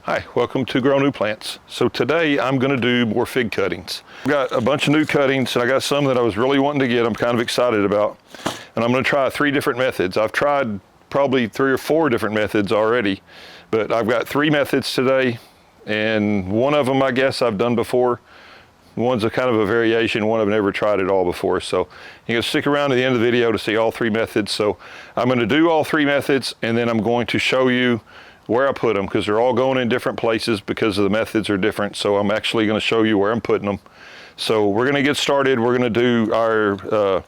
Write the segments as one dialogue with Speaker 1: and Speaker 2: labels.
Speaker 1: Hi, welcome to Grow New Plants. So today I'm going to do more fig cuttings. I've got a bunch of new cuttings and I got some that I was really wanting to get, I'm kind of excited about. And I'm going to try 3 different methods. I've tried probably 3 or 4 different methods already, but I've got 3 methods today, and one of them I guess I've done before. One's a kind of a variation, one I've never tried at all before. So you're going to stick around to the end of the video to see all 3 methods. So I'm going to do all 3 methods and then I'm going to show you where I put them, because they're all going in different places because the methods are different. So I'm actually going to show you where I'm putting them. So we're going to get started. We're going to do our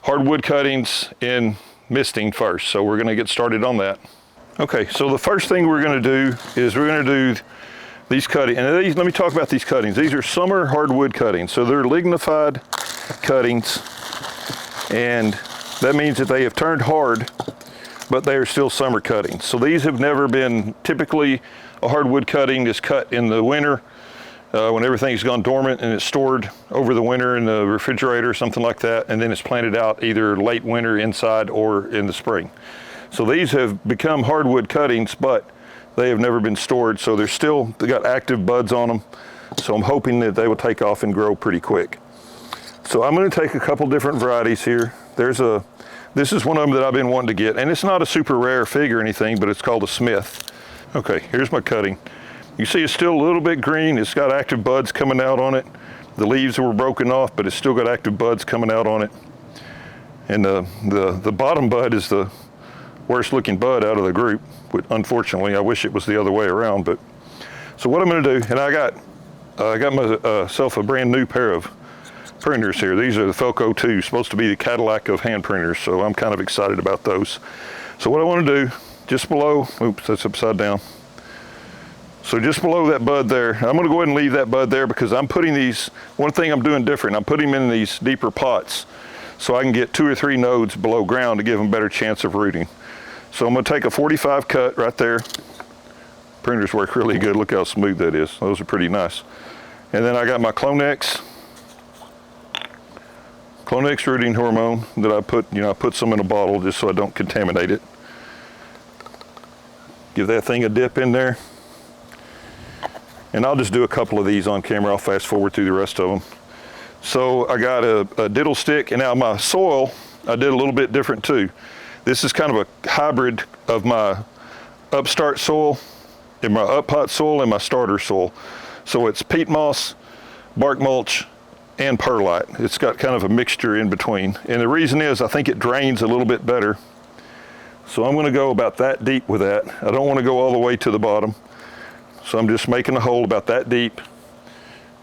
Speaker 1: hardwood cuttings in misting first. So we're going to get started on that. Okay, so the first thing we're going to do is we're going to do these cuttings. And these, let me talk about these cuttings. These are summer hardwood cuttings. So they're lignified cuttings, and that means that they have turned hard, but they are still summer cuttings. So these have never been, typically a hardwood cutting is cut in the winter when everything's gone dormant and it's stored over the winter in the refrigerator or something like that, and then it's planted out either late winter inside or in the spring. So these have become hardwood cuttings, but they have never been stored, so they got active buds on them. So I'm hoping that they will take off and grow pretty quick. So I'm going to take a couple different varieties here. This is one of them that I've been wanting to get, and it's not a super rare fig or anything, but it's called a Smith. Okay, here's my cutting. You see it's still a little bit green. It's got active buds coming out on it. The leaves were broken off, but it's still got active buds coming out on it. And the bottom bud is the worst looking bud out of the group. Unfortunately, I wish it was the other way around. But so what I'm going to do, and I got myself a brand new pair of printers here. These are the Felco 2, supposed to be the Cadillac of hand printers, so I'm kind of excited about those. So what I want to do, just below, oops, that's upside down. So just below that bud there, I'm going to go ahead and leave that bud there because I'm putting these, one thing I'm doing different, I'm putting them in these deeper pots so I can get 2 or 3 nodes below ground to give them a better chance of rooting. So I'm going to take a 45 cut right there. Printers work really good. Look how smooth that is. Those are pretty nice. And then I got my Clonex rooting hormone that I put some in a bottle just so I don't contaminate it. Give that thing a dip in there. And I'll just do a couple of these on camera. I'll fast forward through the rest of them. So I got a diddle stick, and now my soil, I did a little bit different too. This is kind of a hybrid of my upstart soil and my up pot soil and my starter soil. So it's peat moss, bark mulch, and perlite. It's got kind of a mixture in between. And the reason is I think it drains a little bit better. So I'm going to go about that deep with that. I don't want to go all the way to the bottom. So I'm just making a hole about that deep,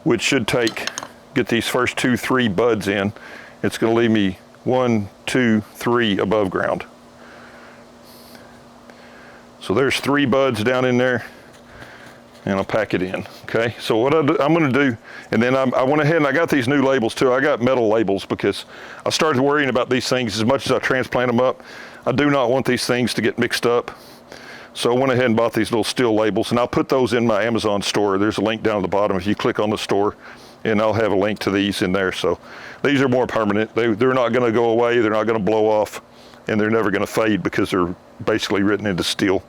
Speaker 1: which should get these first 2, 3 buds in. It's going to leave me 1, 2, 3 above ground. So there's 3 buds down in there, and I'll pack it in. Okay, so what I'm going to do, and then I went ahead and I got these new labels too. I got metal labels because I started worrying about these things. As much as I transplant them up, I do not want these things to get mixed up. So I went ahead and bought these little steel labels, and I'll put those in my Amazon store. There's a link down at the bottom if you click on the store, and I'll have a link to these in there. So these are more permanent. They're not going to go away. They're not going to blow off, and they're never going to fade because they're basically written into steel.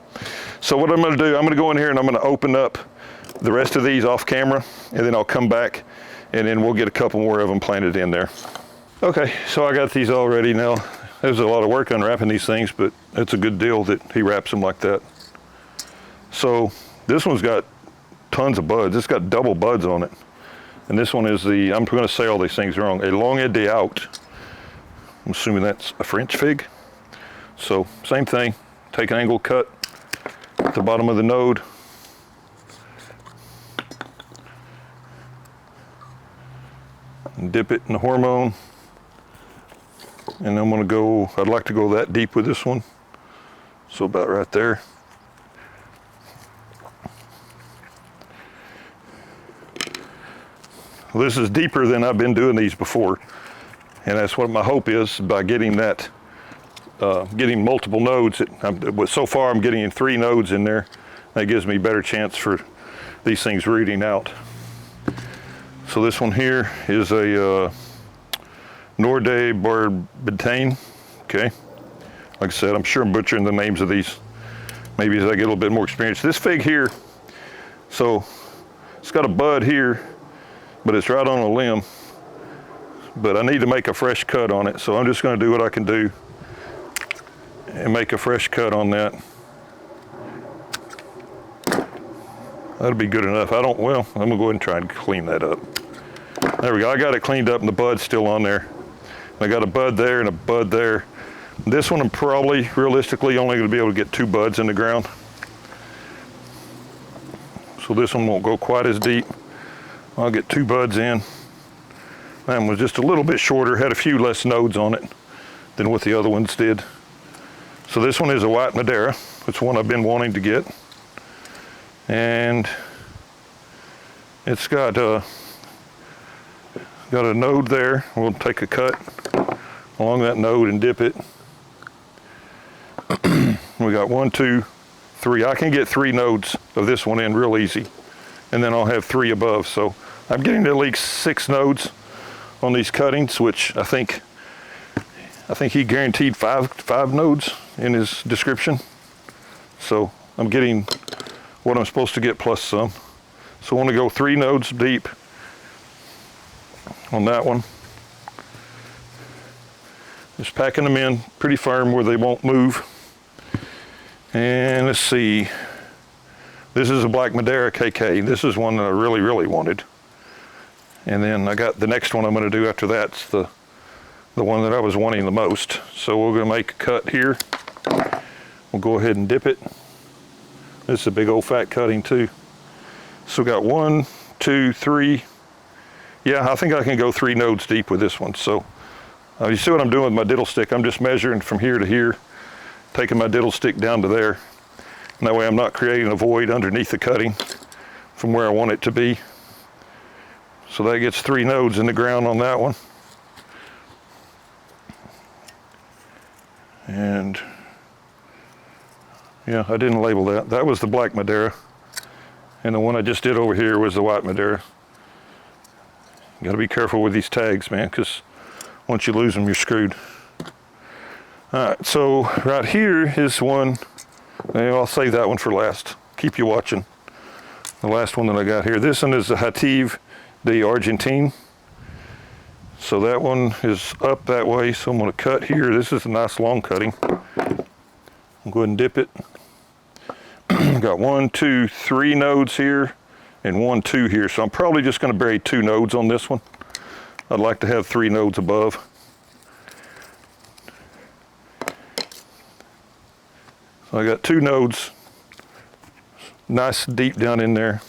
Speaker 1: So what I'm going to do, I'm going to go in here and I'm going to open up the rest of these off camera, and then I'll come back and then we'll get a couple more of them planted in there. Okay, so I got these all ready now. There's a lot of work unwrapping these things, but it's a good deal that he wraps them like that. So this one's got tons of buds. It's got double buds on it. And this one is I'm going to say all these things wrong, a Longue de Out. I'm assuming that's a French fig. So same thing, take an angle cut at the bottom of the node. And dip it in the hormone. And I'm going to go, I'd like to go that deep with this one. So about right there. Well, this is deeper than I've been doing these before. And that's what my hope is by getting that, getting multiple nodes. So far I'm getting 3 nodes in there. That gives me a better chance for these things rooting out. So this one here is a Norde Barbitane. Okay. Like I said, I'm sure I'm butchering the names of these maybe as I get a little bit more experience. This fig here, So it's got a bud here, but it's right on a limb. But I need to make a fresh cut on it, so I'm just going to do what I can do and make a fresh cut on that. That'll be good enough. I'm gonna go ahead and try and clean that up. There we go, I got it cleaned up and the bud's still on there. I got a bud there and a bud there. This one I'm probably, realistically, only gonna be able to get 2 buds in the ground. So this one won't go quite as deep. I'll get 2 buds in. That one was just a little bit shorter, had a few less nodes on it than what the other ones did. So this one is a white Madeira. It's one I've been wanting to get. And it's got a node there. We'll take a cut along that node and dip it. We got 1, 2, 3. I can get 3 nodes of this one in real easy, and then I'll have 3 above. So I'm getting at least 6 nodes on these cuttings, which I think he guaranteed 5 nodes in his description. So I'm getting what I'm supposed to get plus some. So I want to go 3 nodes deep on that one. Just packing them in pretty firm where they won't move. And let's see, this is a black Madeira KK. This is one that I really, really wanted. And then I got the next one I'm going to do after that's the one that I was wanting the most. So we're going to make a cut here. We'll go ahead and dip it. This is a big old fat cutting too. So we got 1, 2, 3. Yeah, I think I can go 3 nodes deep with this one. So you see what I'm doing with my diddle stick? I'm just measuring from here to here, taking my diddle stick down to there. And that way I'm not creating a void underneath the cutting from where I want it to be. So that gets 3 nodes in the ground on that one. And yeah, I didn't label that. That was the black Madeira. And the one I just did over here was the white Madeira. You gotta be careful with these tags, man, because once you lose them, you're screwed. All right, so right here is one, I'll save that one for last. Keep you watching. The last one that I got here. This one is the Hativ de Argentine. So that one is up that way, so I'm gonna cut here. This is a nice long cutting. I'll go ahead and dip it. Got 1, 2, 3 nodes here and 1, 2 here. So I'm probably just going to bury 2 nodes on this one. I'd like to have 3 nodes above. So I got 2 nodes, nice deep down in there.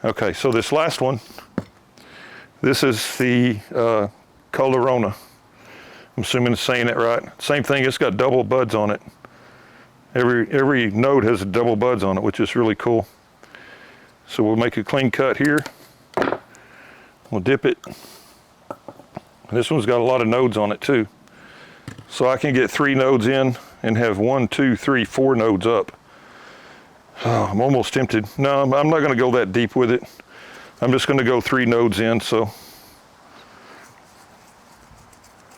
Speaker 1: Okay, so this last one, this is the Calderona. I'm assuming it's saying it right. Same thing, it's got double buds on it. Every node has double buds on it, which is really cool. So we'll make a clean cut here. We'll dip it. This one's got a lot of nodes on it too. So I can get 3 nodes in and have 1, 2, 3, 4 nodes up. Oh, I'm almost tempted. No, I'm not gonna go that deep with it. I'm just gonna go 3 nodes in, so.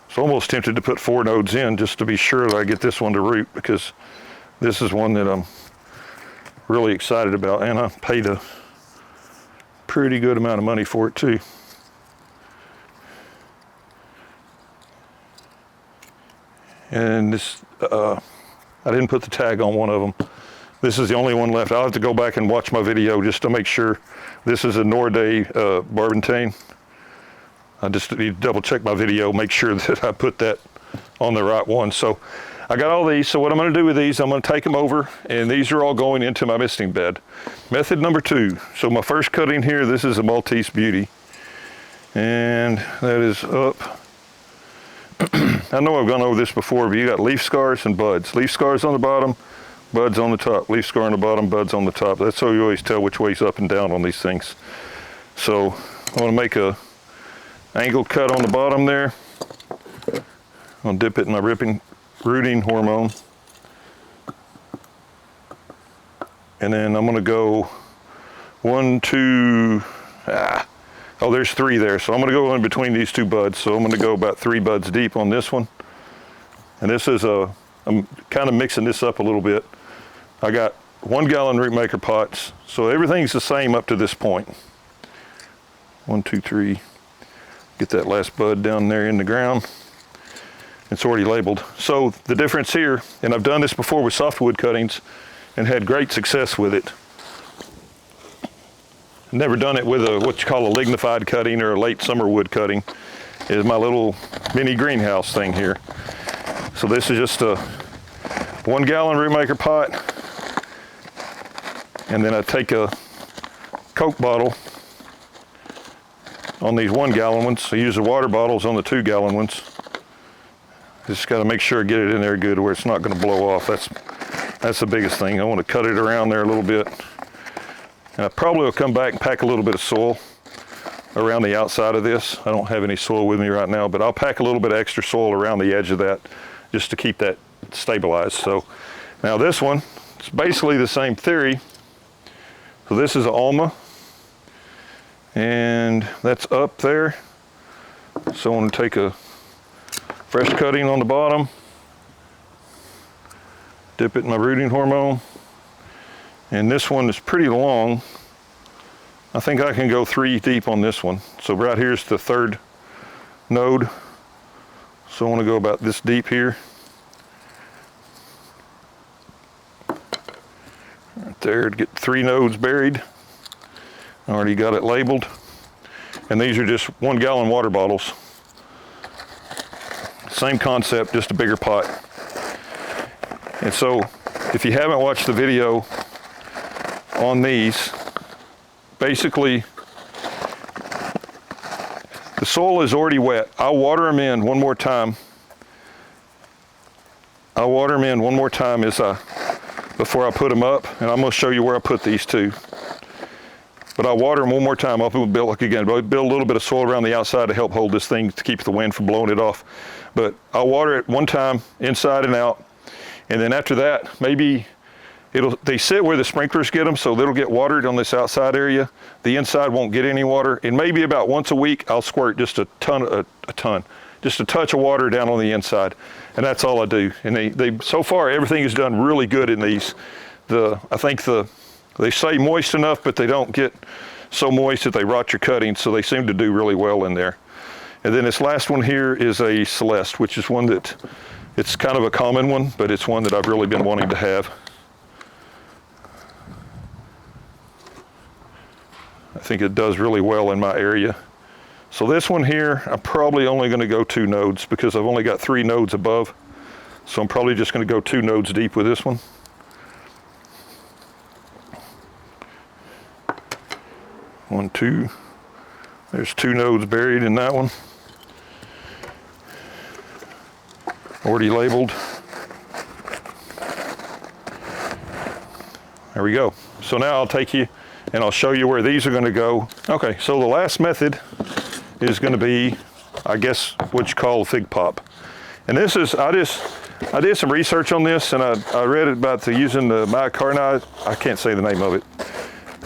Speaker 1: So almost tempted to put 4 nodes in just to be sure that I get this one to root, because this is one that I'm really excited about, and I paid a pretty good amount of money for it too. And this, I didn't put the tag on one of them. This is the only one left. I'll have to go back and watch my video just to make sure. This is a Norday Barbantane. I just need to double check my video, make sure that I put that on the right one. So I got all these. So what I'm going to do with these, I'm going to take them over, and these are all going into my misting bed. Method number 2. So my first cutting here, this is a Maltese Beauty, and that is up. I know I've gone over this before, but you got leaf scars and buds. Leaf scars on the bottom, buds on the top. Leaf scar on the bottom, buds on the top. That's how you always tell which way's up and down on these things. So I want to make a angle cut on the bottom there. I'll dip it in my rooting hormone. And then I'm gonna go 1, 2, oh, there's 3 there. So I'm gonna go in between these 2 buds. So I'm gonna go about 3 buds deep on this one. And this is I'm kind of mixing this up a little bit. I got 1 gallon root maker pots. So everything's the same up to this point. 1, 2, 3. Get that last bud down there in the ground. It's already labeled. So the difference here, and I've done this before with softwood cuttings and had great success with it. Never done it with a what you call a lignified cutting or a late summer wood cutting. Is my little mini greenhouse thing here. So this is just a 1 gallon root maker pot, and then I take a Coke bottle on these 1 gallon ones. I use the water bottles on the 2 gallon ones. Just got to make sure I get it in there good where it's not going to blow off. That's the biggest thing. I want to cut it around there a little bit. And I probably will come back and pack a little bit of soil around the outside of this. I don't have any soil with me right now, but I'll pack a little bit of extra soil around the edge of that just to keep that stabilized. So now this one, it's basically the same theory. So this is an Alma, and that's up there. So I'm going to take a fresh cutting on the bottom, dip it in my rooting hormone, and this one is pretty long. I think I can go 3 deep on this one. So right here's the 3rd node. So I want to go about this deep here. Right there to get 3 nodes buried. I already got it labeled. And these are just 1 gallon water bottles. Same concept, just a bigger pot. And so if you haven't watched the video on these, basically the soil is already wet. I'll water them in one more time. I'll water them in one more time before I put them up, and I'm going to show you where I put these two. But I'll water them one more time. I'll build a little bit of soil around the outside to help hold this thing to keep the wind from blowing it off. But I'll water it one time inside and out, and then after that, maybe they sit where the sprinklers get them, so they'll get watered on this outside area. The inside won't get any water, and maybe about once a week I'll squirt just a just a touch of water down on the inside, and that's all I do. And they so far everything is done really good in these. I think they stay moist enough, but they don't get so moist that they rot your cuttings, so they seem to do really well in there. And then this last one here is a Celeste, which is one that it's kind of a common one, but it's one that I've really been wanting to have. I think it does really well in my area. So this one here, I'm probably only going to go 2 nodes because I've only got 3 nodes above. So I'm probably just going to go 2 nodes deep with this one. One, 2. There's 2 nodes buried in that one. Already labeled. There we go. So now I'll take you and I'll show you where these are going to go. Okay, so the last method is going to be, I guess, what you call a FigPop. And this is, I did some research on this, and I read about using the myocarnite. I can't say the name of it.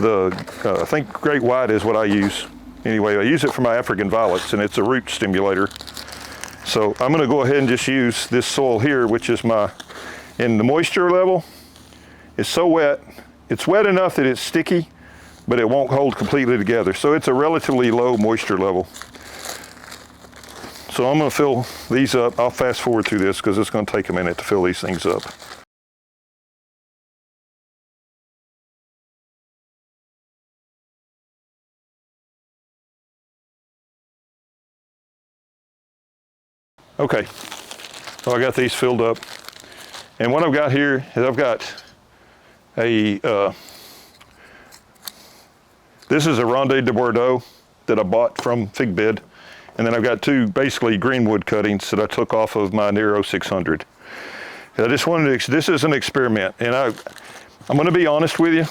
Speaker 1: I think Great White is what I use. Anyway, I use it for my African violets, and it's a root stimulator. So I'm going to go ahead and just use this soil here, which is and the moisture level is so wet. It's wet enough that it's sticky, but it won't hold completely together. So it's a relatively low moisture level. So I'm going to fill these up. I'll fast forward through this because it's going to take a minute to fill these things up. Okay, so I got these filled up. And what I've got here is I've got this is a Ronde de Bordeaux that I bought from FigBid. And then I've got 2 basically greenwood cuttings that I took off of my Nero 600. And I just wanted to, this is an experiment. And I'm going to be honest with you.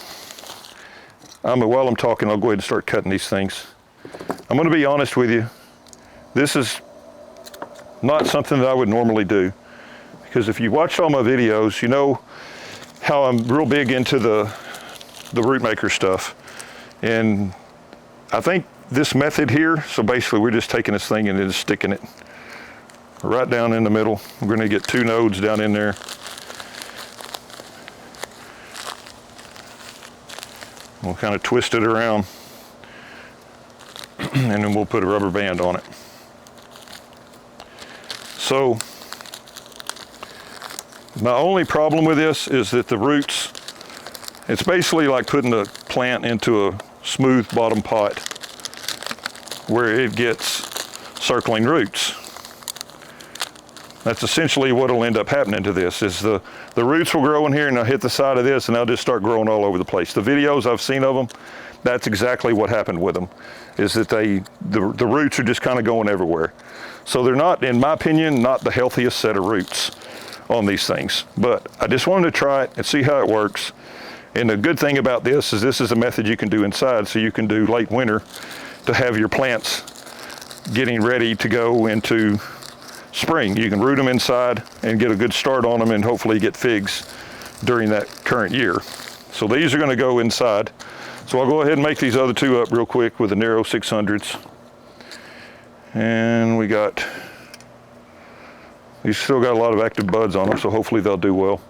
Speaker 1: While I'm talking, I'll go ahead and start cutting these things. I'm going to be honest with you. This is not something that I would normally do. Because if you watched all my videos, you know how I'm real big into the root maker stuff. And I think this method here, so basically we're just taking this thing and then just sticking it right down in the middle. We're going to get 2 nodes down in there. We'll kind of twist it around and then we'll put a rubber band on it. So my only problem with this is that the roots, it's basically like putting a plant into a smooth bottom pot where it gets circling roots. That's essentially what will end up happening to this, is the roots will grow in here and they'll hit the side of this and they'll just start growing all over the place. The videos I've seen of them, that's exactly what happened with them, is that the roots are just kind of going everywhere. So they're not, in my opinion, not the healthiest set of roots on these things. But I just wanted to try it and see how it works. And the good thing about this is a method you can do inside, so you can do late winter to have your plants getting ready to go into spring. You can root them inside and get a good start on them and hopefully get figs during that current year. So these are going to go inside. So I'll go ahead and make these other two up real quick with the narrow 600s. And we got, these still got a lot of active buds on them, so hopefully they'll do well.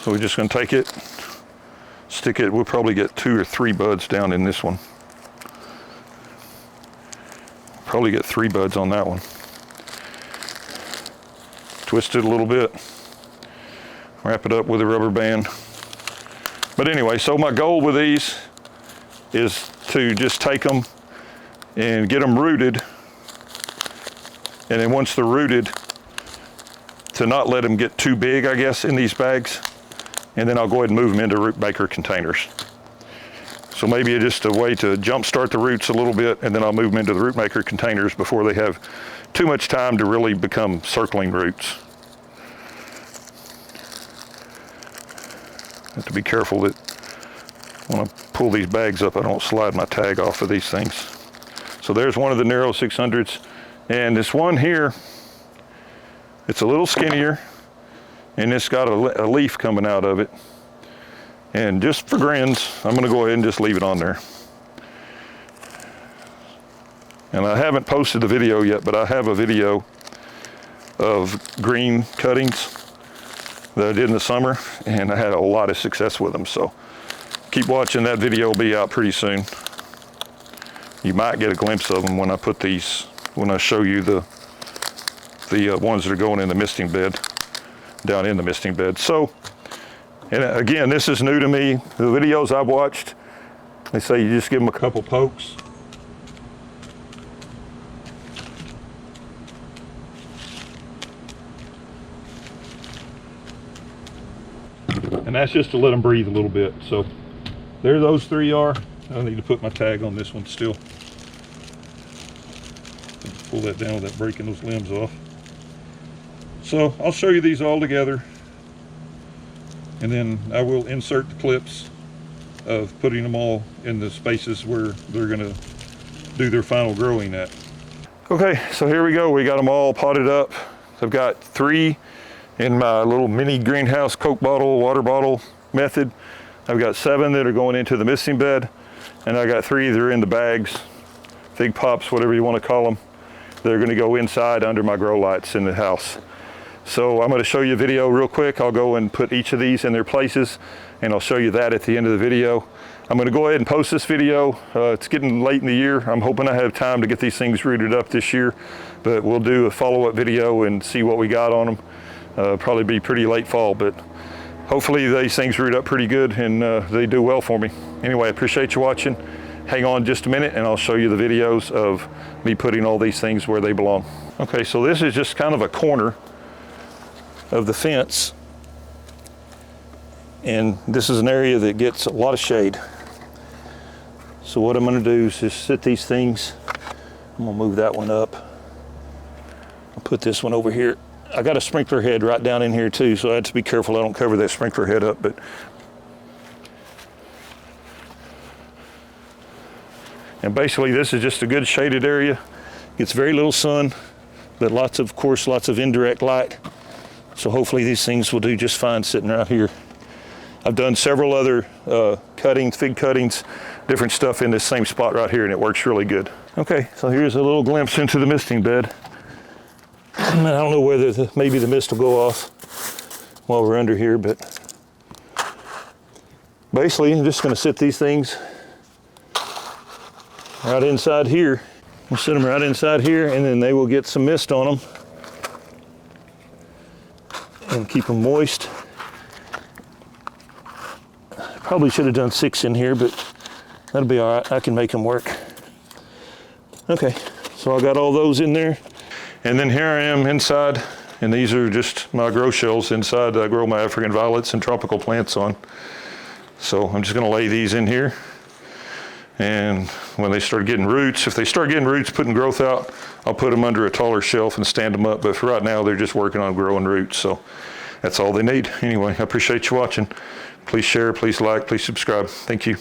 Speaker 1: So we're just going to take it, stick it, we'll probably get 2 or 3 buds down in this one. Probably get 3 buds on that one. Twist it a little bit, wrap it up with a rubber band. But anyway, so my goal with these is to just take them and get them rooted, and then once they're rooted, to not let them get too big, I guess, in these bags, and then I'll go ahead and move them into root maker containers. So maybe just a way to jumpstart the roots a little bit, and then I'll move them into the root maker containers before they have too much time to really become circling roots. Have to be careful that when I pull these bags up, I don't slide my tag off of these things. So there's one of the narrow 600s. And this one here, it's a little skinnier, and it's got a leaf coming out of it. And just for grins, I'm gonna go ahead and just leave it on there. And I haven't posted the video yet, but I have a video of green cuttings that I did in the summer, and I had a lot of success with them. So keep watching, that video will be out pretty soon. You might get a glimpse of them when I put these, when I show you the ones that are going in the misting bed, down in the misting bed. So, and again, this is new to me. The videos I've watched, they say you just give them a couple pokes. And that's just to let them breathe a little bit. So there those 3 are. I need to put my tag on this one still. Pull that down without breaking those limbs off. So I'll show you these all together, and then I will insert the clips of putting them all in the spaces where they're going to do their final growing at. Okay, so here we go. We got them all potted up. I've got 3 in my little mini greenhouse Coke bottle, water bottle method. I've got 7 that are going into the misting bed, and I got 3 that are in the bags, FigPops, whatever you want to call them. They're going to go inside under my grow lights in the house. So I'm going to show you a video real quick. I'll go and put each of these in their places, and I'll show you that at the end of the video. I'm going to go ahead and post this video. It's getting late in the year. I'm hoping I have time to get these things rooted up this year, but we'll do a follow-up video and see what we got on them. Probably be pretty late fall, but hopefully these things root up pretty good and they do well for me. Anyway, I appreciate you watching. Hang on just a minute and I'll show you the videos of me putting all these things where they belong. Okay, so this is just kind of a corner of the fence, and this is an area that gets a lot of shade. So what I'm going to do is just sit these things. I'm going to move that one up. I'll put this one over here. I got a sprinkler head right down in here too, so I have to be careful I don't cover that sprinkler head up. And basically this is just a good shaded area. Gets very little sun, but of course lots of indirect light. So hopefully these things will do just fine sitting right here. I've done several other cuttings, fig cuttings, different stuff in this same spot right here, and it works really good. Okay, so here's a little glimpse into the misting bed. I don't know whether maybe the mist will go off while we're under here, but basically, I'm just going to sit these things right inside here. We'll sit them right inside here, and then they will get some mist on them and keep them moist. Probably should have done 6 in here, but that'll be all right. I can make them work. Okay, so I got all those in there. And then here I am inside, and these are just my grow shells inside I grow my African violets and tropical plants on. So I'm just gonna lay these in here. And when they start getting roots, if they start getting roots, putting growth out, I'll put them under a taller shelf and stand them up. But for right now, they're just working on growing roots. So that's all they need. Anyway, I appreciate you watching. Please share, please like, please subscribe. Thank you.